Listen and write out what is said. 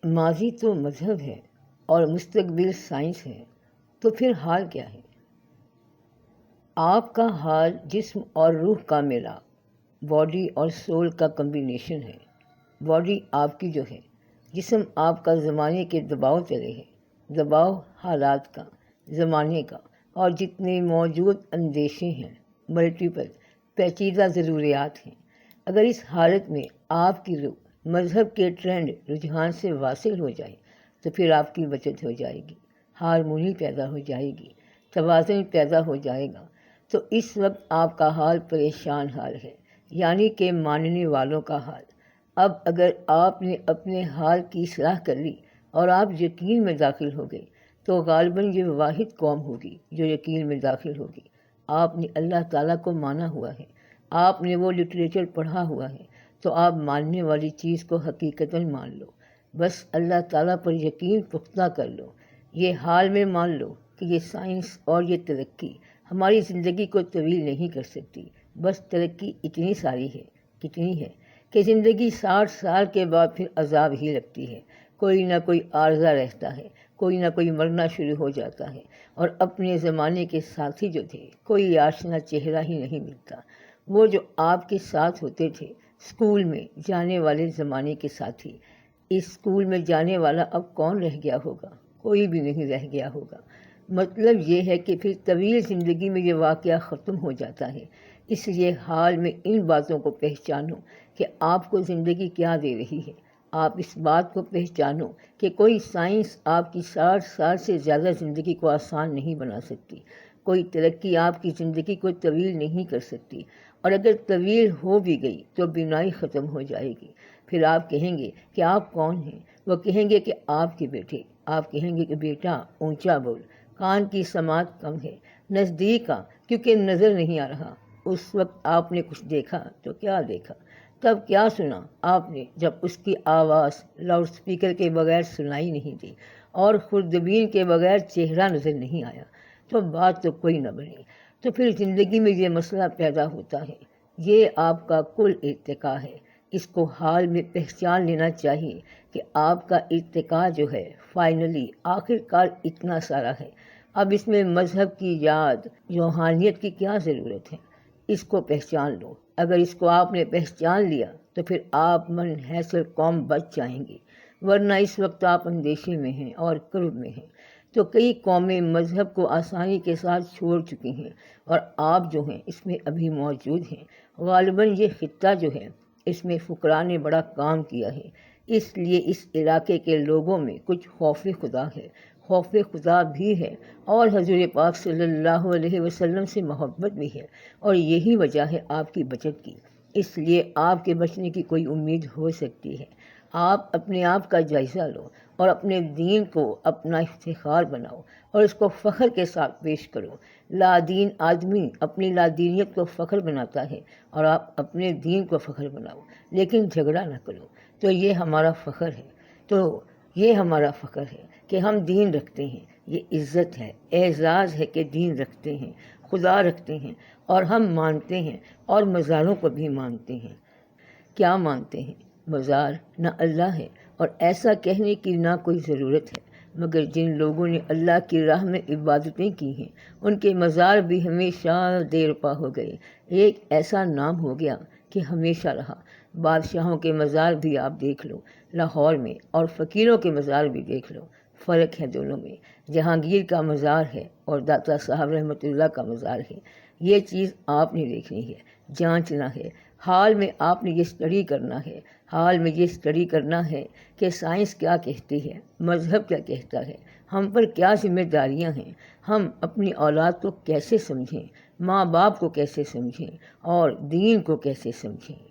ماضی تو مذہب ہے اور مستقبل سائنس ہے، تو پھر حال کیا ہے؟ آپ کا حال جسم اور روح کا میلہ، باڈی اور سول کا کمبینیشن ہے۔ باڈی آپ کی جو ہے، جسم آپ کا زمانے کے دباؤ تلے ہے، دباؤ حالات کا، زمانے کا، اور جتنے موجود اندیشے ہیں، ملٹیپل پیچیدہ ضروریات ہیں۔ اگر اس حالت میں آپ کی روح مذہب کے ٹرینڈ رجحان سے واصل ہو جائے تو پھر آپ کی بچت ہو جائے گی، ہارمونی پیدا ہو جائے گی، توازن پیدا ہو جائے گا۔ تو اس وقت آپ کا حال پریشان حال ہے، یعنی کہ ماننے والوں کا حال۔ اب اگر آپ نے اپنے حال کی اصلاح کر لی اور آپ یقین میں داخل ہو گئے تو غالباً یہ واحد قوم ہوگی جو یقین میں داخل ہوگی۔ آپ نے اللہ تعالیٰ کو مانا ہوا ہے، آپ نے وہ لٹریچر پڑھا ہوا ہے، تو آپ ماننے والی چیز کو حقیقتاً مان لو۔ بس اللہ تعالیٰ پر یقین پختہ کر لو۔ یہ حال میں مان لو کہ یہ سائنس اور یہ ترقی ہماری زندگی کو طویل نہیں کر سکتی۔ بس ترقی اتنی ساری ہے، کتنی ہے کہ زندگی 60 سال کے بعد پھر عذاب ہی لگتی ہے۔ کوئی نہ کوئی عارضہ رہتا ہے، کوئی نہ کوئی مرنا شروع ہو جاتا ہے، اور اپنے زمانے کے ساتھی جو تھے، کوئی آشنا چہرہ ہی نہیں ملتا۔ وہ جو آپ کے ساتھ ہوتے تھے، اسکول میں جانے والے زمانے کے ساتھی، اس اسکول میں جانے والا اب کون رہ گیا ہوگا؟ کوئی بھی نہیں رہ گیا ہوگا۔ مطلب یہ ہے کہ پھر طویل زندگی میں یہ واقعہ ختم ہو جاتا ہے۔ اس لیے حال میں ان باتوں کو پہچانو کہ آپ کو زندگی کیا دے رہی ہے۔ آپ اس بات کو پہچانو کہ کوئی سائنس آپ کی 60 سال سے زیادہ زندگی کو آسان نہیں بنا سکتی، کوئی ترقی آپ کی زندگی کو طویل نہیں کر سکتی، اور اگر طویل ہو بھی گئی تو بینائی ختم ہو جائے گی۔ پھر آپ کہیں گے کہ آپ کون ہیں؟ وہ کہیں گے کہ آپ کے بیٹے۔ آپ کہیں گے کہ بیٹا اونچا بول، کان کی سماعت کم ہے، نزدیک آ کیونکہ نظر نہیں آ رہا۔ اس وقت آپ نے کچھ دیکھا تو کیا دیکھا؟ تب کیا سنا آپ نے جب اس کی آواز لاؤڈ سپیکر کے بغیر سنائی نہیں دی اور خوردبین کے بغیر چہرہ نظر نہیں آیا؟ تو بات تو کوئی نہ بنی۔ تو پھر زندگی میں یہ مسئلہ پیدا ہوتا ہے۔ یہ آپ کا کل ارتقا ہے۔ اس کو حال میں پہچان لینا چاہیے کہ آپ کا ارتقا جو ہے فائنلی آخر کار اتنا سارا ہے۔ اب اس میں مذہب کی یاد، روحانیت کی کیا ضرورت ہے؟ اس کو پہچان لو۔ اگر اس کو آپ نے پہچان لیا تو پھر آپ منحصر قوم بچ جائیں گے، ورنہ اس وقت آپ اندیشے میں ہیں اور کرب میں ہیں۔ تو کئی قومیں مذہب کو آسانی کے ساتھ چھوڑ چکی ہیں، اور آپ جو ہیں اس میں ابھی موجود ہیں۔ غالباً یہ خطہ جو ہے اس میں فقراء نے بڑا کام کیا ہے، اس لیے اس علاقے کے لوگوں میں کچھ خوف خدا ہے، خوف خدا بھی ہے، اور حضور پاک صلی اللہ علیہ وسلم سے محبت بھی ہے، اور یہی وجہ ہے آپ کی بچت کی۔ اس لیے آپ کے بچنے کی کوئی امید ہو سکتی ہے۔ آپ اپنے آپ کا جائزہ لو اور اپنے دین کو اپنا افتخار بناؤ اور اس کو فخر کے ساتھ پیش کرو۔ لادین آدمی اپنی لادینیت کو فخر بناتا ہے، اور آپ اپنے دین کو فخر بناؤ، لیکن جھگڑا نہ کرو۔ تو یہ ہمارا فخر ہے، تو یہ ہمارا فخر ہے کہ ہم دین رکھتے ہیں۔ یہ عزت ہے، اعزاز ہے کہ دین رکھتے ہیں، خدا رکھتے ہیں، اور ہم مانتے ہیں، اور مزاروں کو بھی مانتے ہیں۔ کیا مانتے ہیں؟ مزار نہ اللہ ہے، اور ایسا کہنے کی نہ کوئی ضرورت ہے، مگر جن لوگوں نے اللہ کی راہ میں عبادتیں کی ہیں ان کے مزار بھی ہمیشہ دیر پا ہو گئے۔ ایک ایسا نام ہو گیا کہ ہمیشہ رہا۔ بادشاہوں کے مزار بھی آپ دیکھ لو لاہور میں، اور فقیروں کے مزار بھی دیکھ لو، فرق ہے دونوں میں۔ جہانگیر کا مزار ہے اور داتا صاحب رحمۃ اللہ کا مزار ہے۔ یہ چیز آپ نے دیکھنی ہے، جانچنا ہے۔ حال میں آپ نے یہ اسٹڈی کرنا ہے، حال میں یہ اسٹڈی کرنا ہے کہ سائنس کیا کہتی ہے، مذہب کیا کہتا ہے، ہم پر کیا ذمہ داریاں ہیں، ہم اپنی اولاد کو کیسے سمجھیں، ماں باپ کو کیسے سمجھیں، اور دین کو کیسے سمجھیں۔